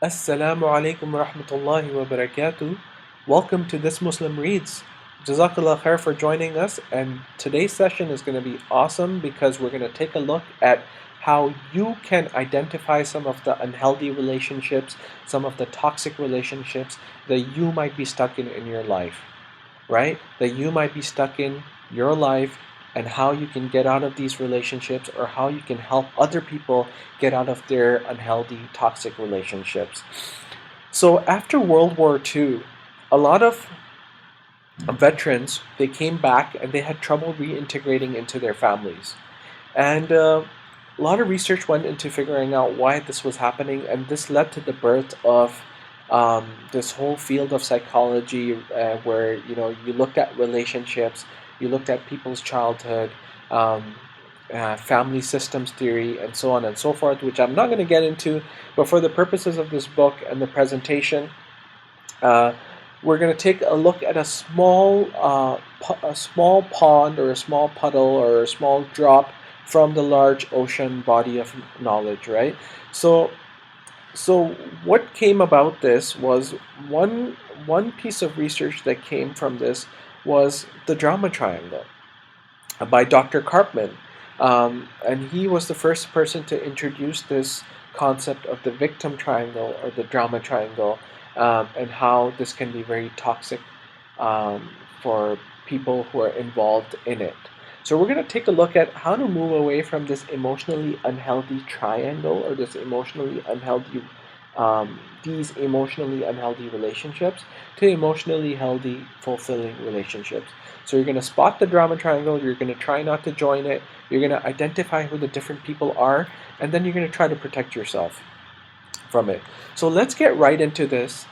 Assalamu alaikum wa rahmatullahi wa barakatuh. Welcome to This Muslim Reads. Jazakallah khair for joining us, and today's session is going to be awesome because we're going to take a look at how you can identify some of the unhealthy relationships, some of the toxic relationships that you might be stuck in your life, right? That you might be stuck in your life, and how you can get out of these relationships or how you can help other people get out of their unhealthy, toxic relationships. So after World War II, a lot of veterans, they came back and they had trouble reintegrating into their families. And a lot of research went into figuring out why this was happening, and this led to the birth of this whole field of psychology, where you looked at relationships, you looked at people's childhood, um, family systems theory, and so on and so forth, which I'm not going to get into, but for the purposes of this book and the presentation, uh, we're going to take a look at a small pond or a small puddle or a small drop from the large ocean body of knowledge, right? So, so what came about this was one piece of research that came from this was the drama triangle by Dr. Karpman. And he was the first person to introduce this concept of the victim triangle or the drama triangle, and how this can be very toxic um, for people who are involved in it. So we're going to take a look at how to move away from this emotionally unhealthy triangle or these emotionally unhealthy relationships to emotionally healthy, fulfilling relationships. So you're going to spot the drama triangle, you're going to try not to join it, you're going to identify who the different people are, and then you're going to try to protect yourself from it. So let's get right into this.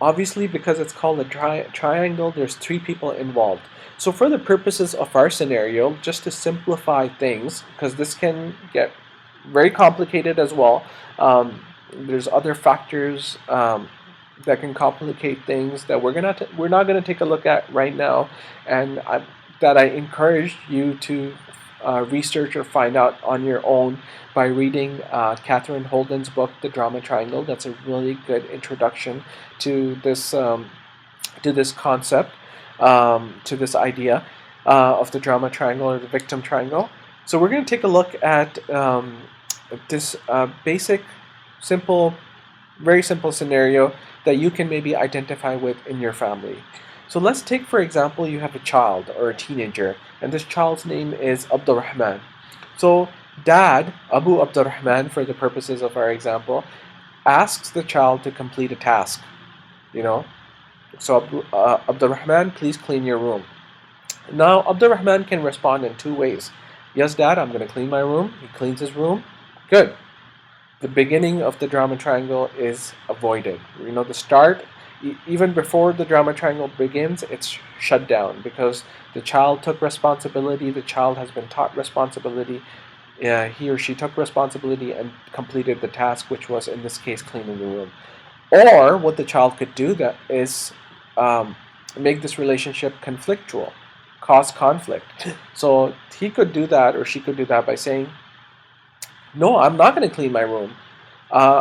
Obviously, because it's called a triangle, there's three people involved. So for the purposes of our scenario, just to simplify things, because this can get very complicated as well, there's other factors that can complicate things that we're not gonna take a look at right now, and that I encourage you to research or find out on your own by reading Catherine Holden's book, The Drama Triangle. That's a really good introduction to this concept, to this idea of the drama triangle or the victim triangle. So we're going to take a look at this basic, simple, very simple scenario that you can maybe identify with in your family. So let's take, for example, you have a child or a teenager, and this child's name is Abdurrahman. So dad, Abu Abdurrahman, for the purposes of our example, asks the child to complete a task. You know, so Abdurrahman, please clean your room. Now Abdurrahman can respond in two ways. Yes, dad, I'm going to clean my room. He cleans his room. Good. The beginning of the drama triangle is avoided. The start, even before the drama triangle begins, it's shut down because the child took responsibility, the child has been taught responsibility, he or she took responsibility and completed the task, which was in this case cleaning the room. Or what the child could do that is make this relationship conflictual, cause conflict. So he could do that or she could do that by saying, no, I'm not going to clean my room.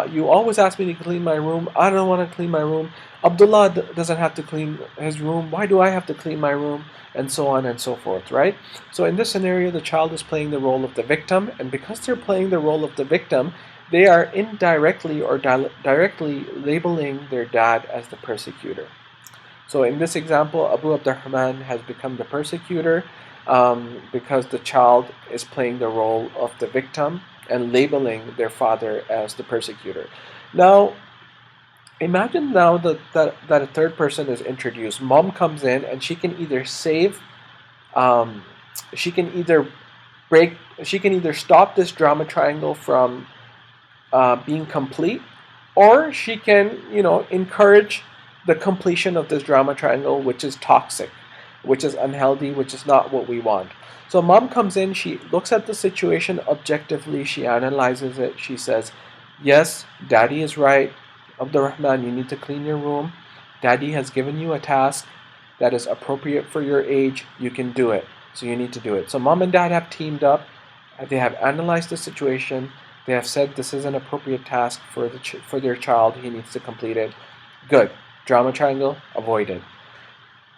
You always ask me to clean my room. I don't want to clean my room. Abdullah doesn't have to clean his room. Why do I have to clean my room? And so on and so forth, right? So in this scenario, the child is playing the role of the victim. And because they're playing the role of the victim, they are indirectly or directly labeling their dad as the persecutor. So in this example, Abu Abdurrahman has become the persecutor because the child is playing the role of the victim and labeling their father as the persecutor. Now, imagine now that a third person is introduced. Mom comes in and she can either um, she can either she can either stop this drama triangle from being complete, or she can, encourage the completion of this drama triangle, which is toxic, which is unhealthy, which is not what we want. So mom comes in, she looks at the situation objectively, she analyzes it, she says, yes, daddy is right. Abdurrahman, you need to clean your room. Daddy has given you a task that is appropriate for your age. You can do it. So you need to do it. So mom and dad have teamed up. They have analyzed the situation. They have said this is an appropriate task for for their child. He needs to complete it. Good. Drama triangle avoided.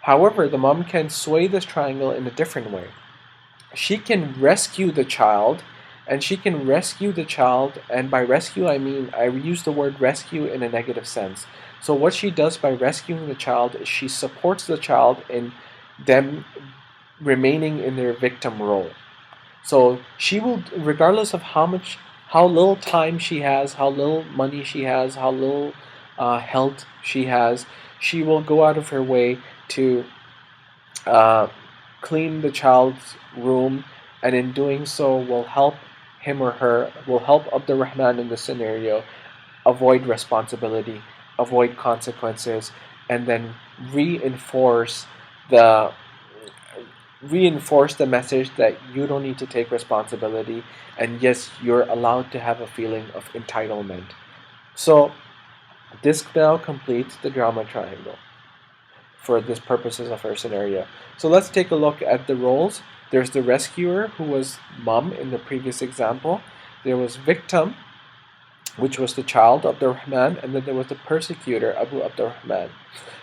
However, the mom can sway this triangle in a different way. She can rescue the child, and she can rescue the child, and by rescue I mean I use the word rescue in a negative sense. So what she does by rescuing the child is she supports the child in them remaining in their victim role. So she will, regardless of how little time she has, how little money she has, how little health she has, she will go out of her way to uh, clean the child's room, and in doing so will help him or her, will help Abdul Rahman in the scenario avoid responsibility, avoid consequences, and then reinforce the message that you don't need to take responsibility, and yes, you're allowed to have a feeling of entitlement. So this now completes the drama triangle for the purposes of our scenario. So let's take a look at the roles. There's the rescuer, who was mom in the previous example. There was victim, which was the child, Abdul Rahman, and then there was the persecutor, Abu Abdul Rahman.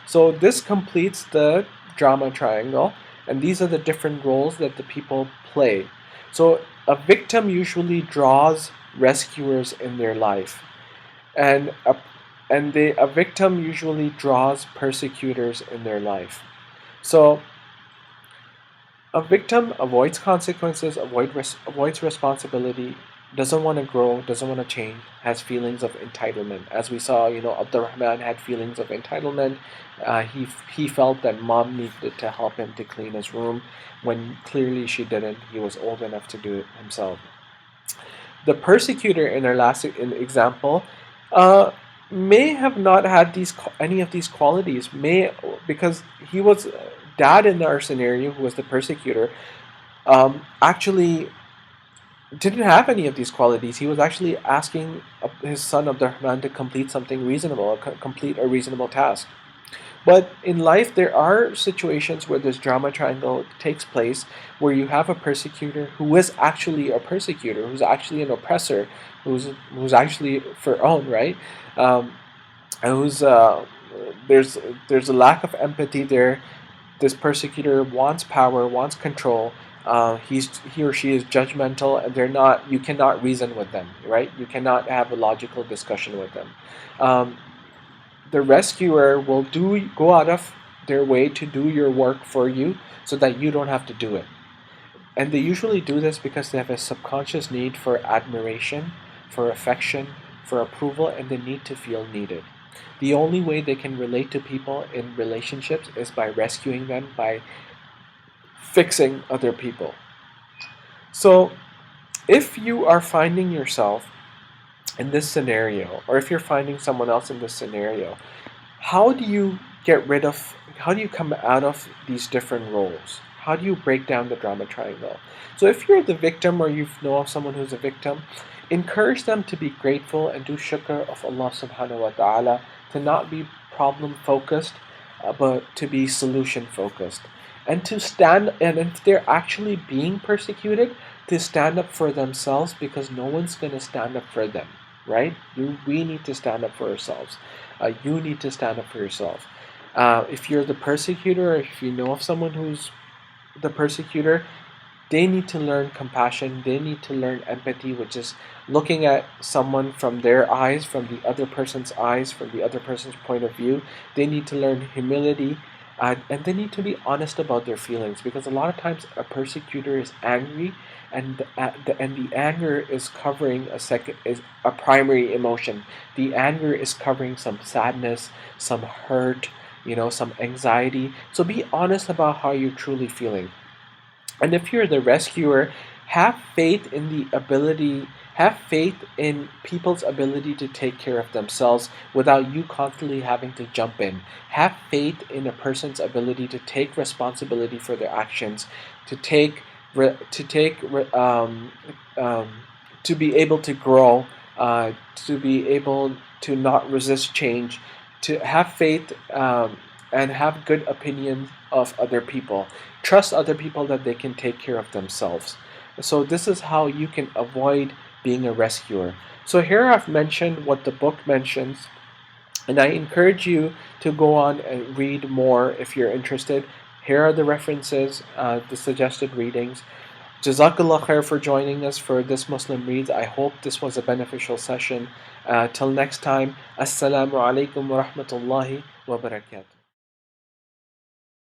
So this completes the drama triangle, and these are the different roles that the people play. So a victim usually draws rescuers in their life, and a victim usually draws persecutors in their life. So a victim avoids consequences, avoids responsibility, doesn't want to grow, doesn't want to change, has feelings of entitlement. As we saw, Abdul Rahman had feelings of entitlement. He felt that mom needed to help him to clean his room when clearly she didn't. He was old enough to do it himself. The persecutor in our last example may have not had any of these qualities. Because he was dad in our scenario, who was the persecutor, actually didn't have any of these qualities. He was actually asking his son Abdul Rahman to complete something reasonable, complete a reasonable task. But in life, there are situations where this drama triangle takes place, where you have a persecutor who is actually a persecutor, who's actually an oppressor, who's actually Fir'aun, right? And there's a lack of empathy there. This persecutor wants power, wants control. He or she is judgmental, and you cannot reason with them, right? You cannot have a logical discussion with them. The rescuer will go out of their way to do your work for you so that you don't have to do it. And they usually do this because they have a subconscious need for admiration, for affection, for approval, and the need to feel needed. The only way they can relate to people in relationships is by rescuing them, by fixing other people. So if you are finding yourself in this scenario, or if you're finding someone else in this scenario, how do you come out of these different roles? How do you break down the drama triangle? So if you're the victim, or you know of someone who's a victim, encourage them to be grateful and do shukr of Allah subhanahu wa ta'ala, to not be problem focused, but to be solution focused. And if they're actually being persecuted, to stand up for themselves, because no one's going to stand up for them, right? We need to stand up for ourselves. You need to stand up for yourself. If you're the persecutor, or if you know of someone who's the persecutor, they need to learn compassion. They need to learn empathy, which is looking at someone from their eyes, from the other person's eyes, from the other person's point of view. They need to learn humility, and they need to be honest about their feelings, because a lot of times a persecutor is angry, and the anger is covering is a primary emotion. The anger is covering some sadness, some hurt, some anxiety. So be honest about how you're truly feeling. And if you're the rescuer, have faith in people's ability to take care of themselves without you constantly having to jump in. Have faith in a person's ability to take responsibility for their actions, to be able to grow, to be able to not resist change, to have faith, and have good opinion of other people. Trust other people that they can take care of themselves. So this is how you can avoid being a rescuer. So here I've mentioned what the book mentions, and I encourage you to go on and read more if you're interested. Here are the references, the suggested readings. Jazakallah khair for joining us for this Muslim Reads. I hope this was a beneficial session. Till next time, Assalamu alaikum wa rahmatullahi wa barakatuh.